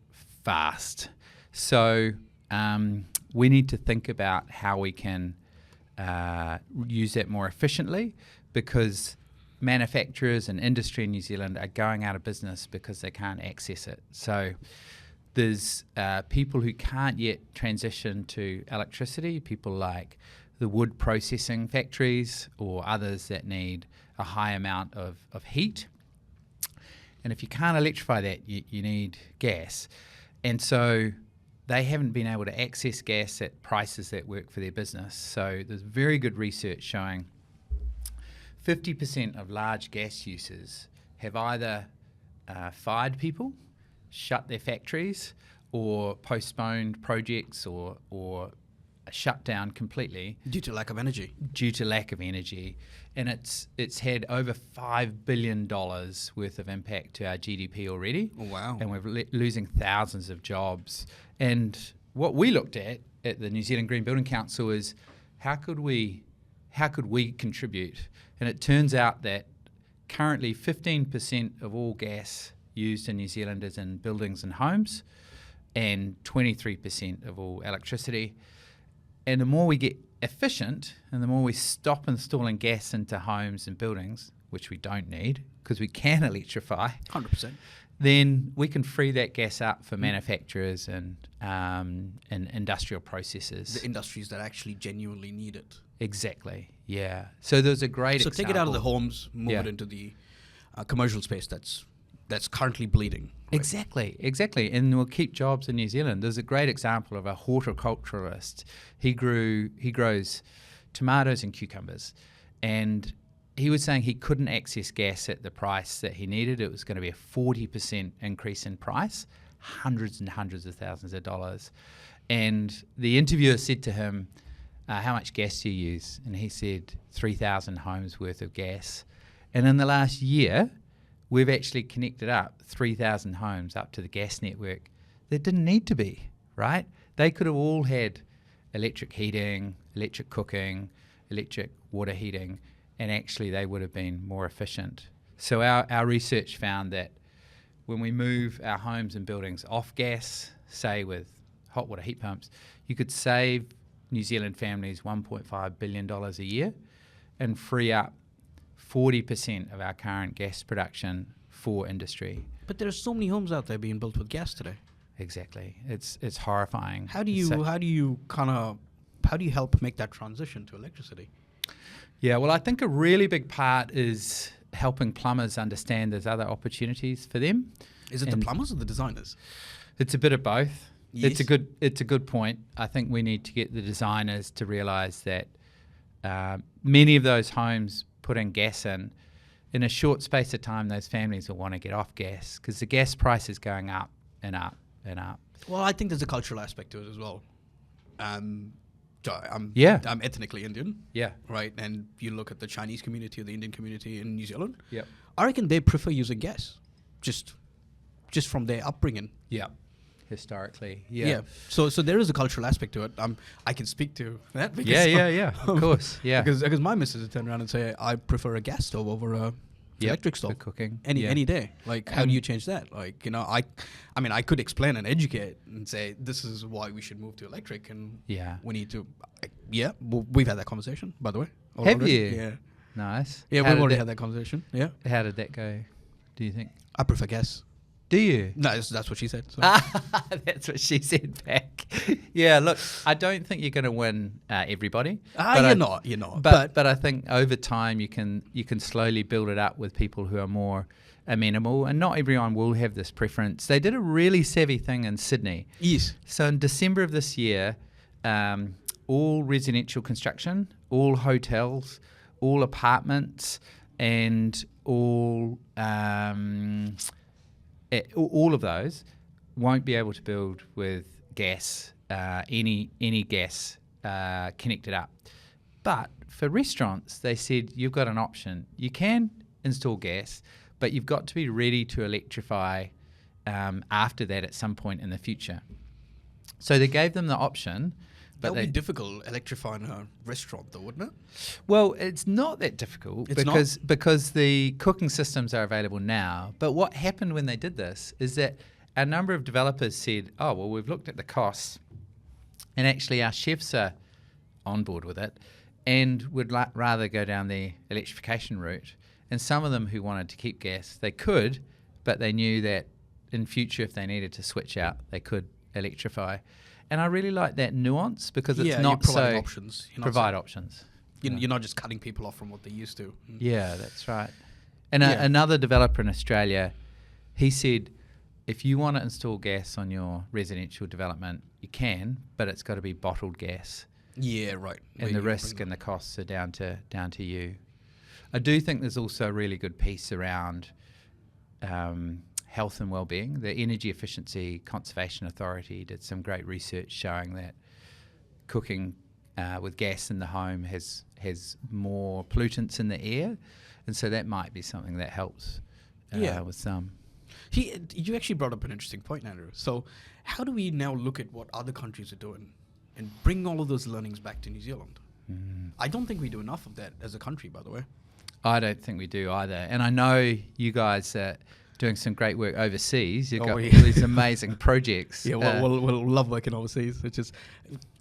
fast. So we need to think about how we can use that more efficiently, because manufacturers and industry in New Zealand are going out of business because they can't access it. So there's people who can't yet transition to electricity, people like the wood processing factories or others that need a high amount of heat. And if you can't electrify that, you need gas. And so they haven't been able to access gas at prices that work for their business. So there's very good research showing 50% of large gas users have either fired people, shut their factories, or postponed projects or shut down completely. Due to lack of energy. And it's had over $5 billion worth of impact to our GDP already. Oh, wow. And we're losing thousands of jobs. And what we looked at the New Zealand Green Building Council is how could we contribute? And it turns out that currently 15% of all gas used in New Zealand is in buildings and homes, and 23% of all electricity. And the more we get efficient and the more we stop installing gas into homes and buildings, which we don't need because we can electrify, 100%, then we can free that gas up for manufacturers and industrial processes. The industries that actually genuinely need it. Exactly, yeah. So there's a great example. Take it out of the homes, move it into the commercial space that's currently bleeding. Right? Exactly. And we'll keep jobs in New Zealand. There's a great example of a horticulturalist. He grows tomatoes and cucumbers. And he was saying he couldn't access gas at the price that he needed. It was going to be a 40% increase in price, hundreds and hundreds of thousands of dollars. And the interviewer said to him, how much gas do you use? And he said 3,000 homes worth of gas. And in the last year, we've actually connected up 3,000 homes up to the gas network that didn't need to be, right? They could have all had electric heating, electric cooking, electric water heating, and actually they would have been more efficient. So our research found that when we move our homes and buildings off gas, say with hot water heat pumps, you could save New Zealand families $1.5 billion a year and free up 40% of our current gas production for industry. But there are so many homes out there being built with gas today. Exactly. It's horrifying. How do you help make that transition to electricity? Yeah, well, I think a really big part is helping plumbers understand there's other opportunities for them. Is it the plumbers or the designers? It's a bit of both. Yes. It's a good point. I think we need to get the designers to realise that many of those homes putting gas in a short space of time, those families will want to get off gas because the gas price is going up and up and up. Well, I think there's a cultural aspect to it as well. I'm ethnically Indian. Yeah. Right. And you look at the Chinese community or the Indian community in New Zealand. Yep. I reckon they prefer using gas, just from their upbringing. Yeah. historically. Yeah. So there is a cultural aspect to it. I can speak to that. Because, Yeah. Of course. Yeah. Because my missus would turn around and say, I prefer a gas stove over a electric stove for cooking any day. Like, how do you change that? Like, I mean, I could explain and educate and say this is why we should move to electric, and we need to. We've had that conversation, by the way. Have already. you? Yeah. Nice. Yeah, we've already had that conversation. Yeah. How did that go? Do you think? I prefer gas. Do you? No, that's what she said. So. That's what she said back. Yeah, look, I don't think you're going to win everybody. You're not. But I think over time you can slowly build it up with people who are more amenable, and not everyone will have this preference. They did a really savvy thing in Sydney. Yes. So in December of this year, all residential construction, all hotels, all apartments, and all of those won't be able to build with gas, any gas connected up. But for restaurants, they said you've got an option. You can install gas, but you've got to be ready to electrify after that at some point in the future. So they gave them the option. But that would be difficult electrifying a restaurant, though, wouldn't it? Well, it's not that difficult because the cooking systems are available now. But what happened when they did this is that a number of developers said, oh, well, we've looked at the costs, and actually our chefs are on board with it and would rather go down the electrification route. And some of them who wanted to keep gas, they could, but they knew that in future, if they needed to switch out, they could electrify. And I really like that nuance because it's not so options. Provide options. You're not just cutting people off from what they used to. Yeah, that's right. And another developer in Australia, he said, if you want to install gas on your residential development, you can, but it's got to be bottled gas. Yeah, right. And the risk and the costs are down to you. I do think there's also a really good piece around health and well-being. The Energy Efficiency Conservation Authority did some great research showing that cooking with gas in the home has more pollutants in the air, and so that might be something that helps with some. You actually brought up an interesting point, Andrew. So how do we now look at what other countries are doing and bring all of those learnings back to New Zealand? I don't think we do enough of that as a country, by the way. I don't think we do either. And I know you guys are doing some great work overseas. You've got all these amazing projects. Yeah, we'll love working overseas.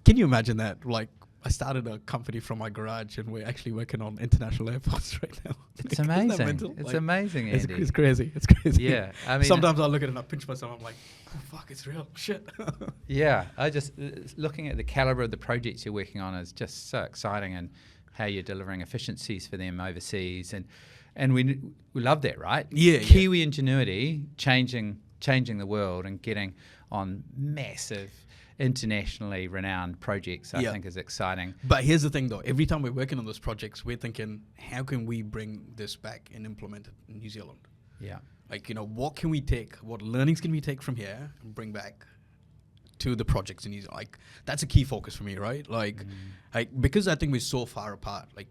Can you imagine that? Like, I started a company from my garage, and we're actually working on international airports right now. It's amazing. It's amazing, Andy. It's crazy. It's crazy. Yeah, I mean, sometimes I look at it and I pinch myself. I'm like, oh fuck, it's real. Shit. Yeah, I just looking at the caliber of the projects you're working on is just so exciting, and how you're delivering efficiencies for them overseas, and we love that, right? Yeah. Kiwi ingenuity changing the world and getting on massive internationally renowned projects, I think is exciting. But here's the thing though, every time we're working on those projects, we're thinking, how can we bring this back and implement it in New Zealand? Yeah. Like, what can we take, what learnings can we take from here and bring back to the projects in New Zealand? Like, that's a key focus for me, right? Like, because I think we're so far apart. Like,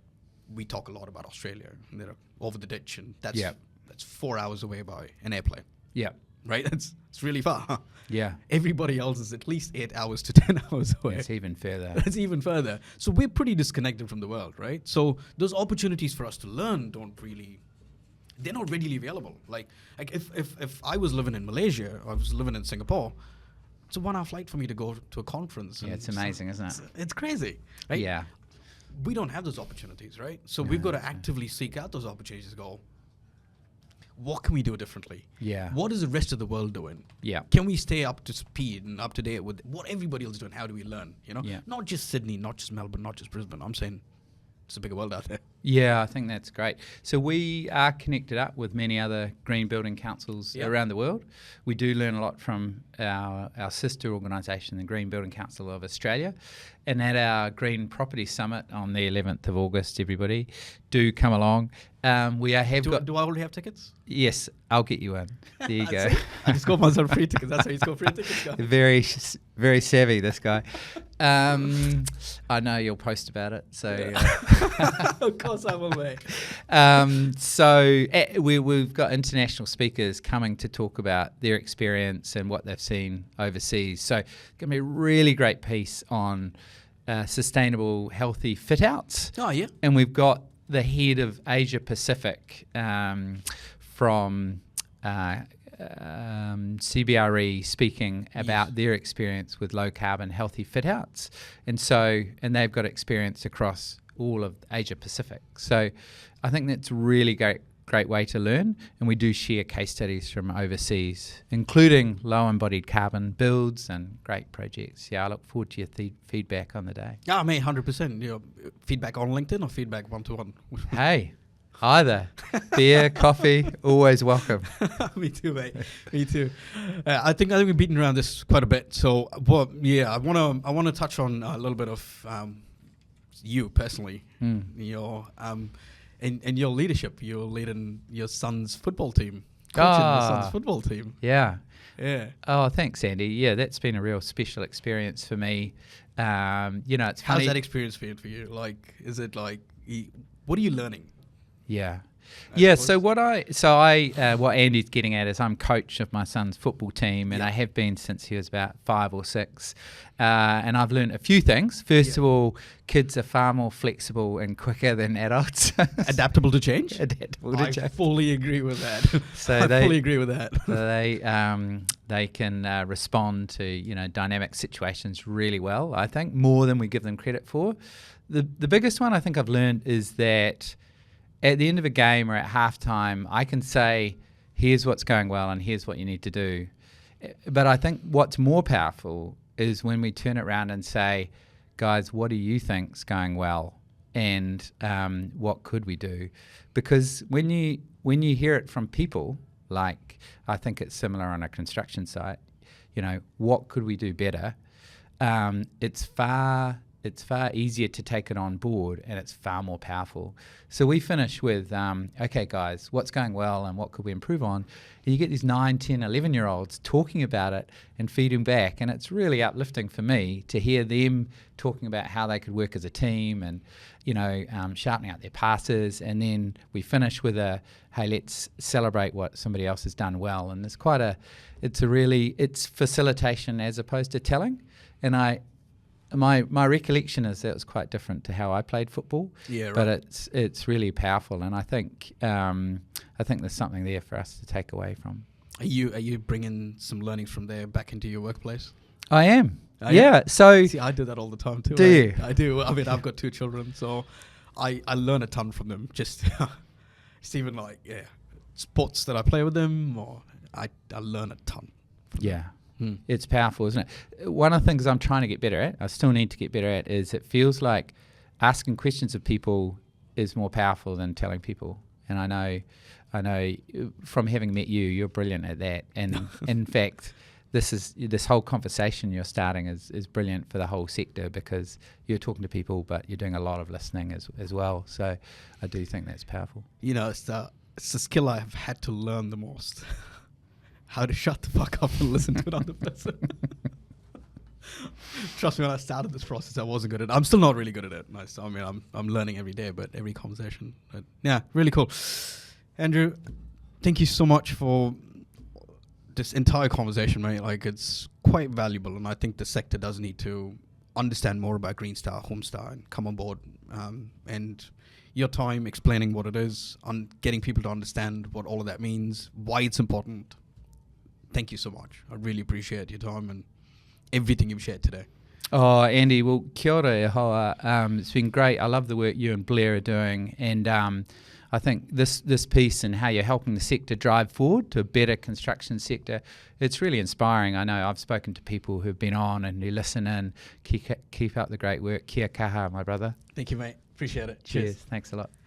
we talk a lot about Australia, and they're over the ditch, and that's 4 hours away by an airplane. Yeah. Right? It's really far. Yeah. Everybody else is at least 8 hours to 10 hours away. It's even further. It's even further. So we're pretty disconnected from the world, right? So those opportunities for us to learn they're not readily available. Like if I was living in Malaysia, or I was living in Singapore, it's a 1 hour flight for me to go to a conference. Yeah, it's amazing, isn't it? It's crazy, right? Yeah. We don't have those opportunities, right? So we've got to actively seek out those opportunities to go, what can we do differently? Yeah. What is the rest of the world doing? Yeah. Can we stay up to speed and up to date with what everybody else is doing? How do we learn? Yeah. Not just Sydney, not just Melbourne, not just Brisbane. I'm saying it's a bigger world out there. Yeah, I think that's great. So we are connected up with many other green building councils around the world. We do learn a lot from our sister organisation, the Green Building Council of Australia. And at our Green Property Summit on the 11th of August, everybody, do come along. Do I already have tickets? Yes, I'll get you in. There you go. I just got myself free tickets. That's how you score free tickets, guys. Very, very savvy, this guy. I know you'll post about it, so Of course I will, mate. We've got international speakers coming to talk about their experience and what they've seen overseas. So it's going to be a really great piece on sustainable, healthy fit-outs. Oh, yeah. And we've got the head of Asia Pacific from CBRE speaking about their experience with low carbon healthy fit outs, and they've got experience across all of Asia Pacific. So I think that's a really great way to learn, and we do share case studies from overseas, including low embodied carbon builds and great projects. Yeah, I look forward to your feedback on the day. Yeah, mate, 100%. You know, feedback on LinkedIn or feedback one-to-one? Hey. Either. Beer, coffee, always welcome. Me too, mate. Me too. I think we've beaten around this quite a bit. So, I want to touch on a little bit of you personally, your and your leadership. You're leading your son's football team, coaching your son's football team. Yeah. Yeah. Oh, thanks, Andy. Yeah, that's been a real special experience for me. It's funny. How's that experience been for you? Like, is it like, what are you learning? Yeah. I So what Andy's getting at is I'm coach of my son's football team, and I have been since he was about 5 or 6. And I've learned a few things. First of all, kids are far more flexible and quicker than adults. Adaptable to change? Adaptable to change. I fully agree with that. So fully agree with that. They can respond to dynamic situations really well, I think, more than we give them credit for. The biggest one I think I've learned is that at the end of a game or at halftime, I can say, here's what's going well and here's what you need to do. But I think what's more powerful is when we turn it around and say, guys, what do you think's going well? And what could we do? Because when you hear it from people, like I think it's similar on a construction site, what could we do better? It's far easier to take it on board, and it's far more powerful. So we finish with, okay, guys, what's going well and what could we improve on? And you get these 9, 10, 11-year-olds talking about it and feeding back, and it's really uplifting for me to hear them talking about how they could work as a team and, sharpening out their passes. And then we finish with hey, let's celebrate what somebody else has done well. And it's facilitation as opposed to telling. And My recollection is that it was quite different to how I played football. Yeah, right. But it's really powerful, and I think there's something there for us to take away from. Are you bringing some learnings from there back into your workplace? I am. So see, I do that all the time too. Do you? I do. I mean, I've got 2 children, so I learn a ton from them. Just even sports that I play with them, or I learn a ton. From them. It's powerful, isn't it? One of the things I'm trying to get better at, I still need to get better at, is it feels like asking questions of people is more powerful than telling people. And I know from having met you, you're brilliant at that. And in fact, this whole conversation you're starting is brilliant for the whole sector, because you're talking to people, but you're doing a lot of listening as well. So I do think that's powerful. It's the skill I have had to learn the most. How to shut the fuck up and listen to another person. Trust me, when I started this process, I wasn't good at it. I'm still not really good at it. I mean, I'm learning every day, but every conversation. But yeah, really cool. Andrew, thank you so much for this entire conversation, mate. Like, it's quite valuable, and I think the sector does need to understand more about Green Star, Homestar, and come on board. And your time explaining what it is, on getting people to understand what all of that means, why it's important. Thank you so much. I really appreciate your time and everything you've shared today. Oh, Andy, well, kia ora e hoa. It's been great. I love the work you and Blair are doing. And I think this piece and how you're helping the sector drive forward to a better construction sector, it's really inspiring. I know I've spoken to people who've been on and who listen in. Keep up the great work. Kia kaha, my brother. Thank you, mate. Appreciate it. Cheers. Thanks a lot.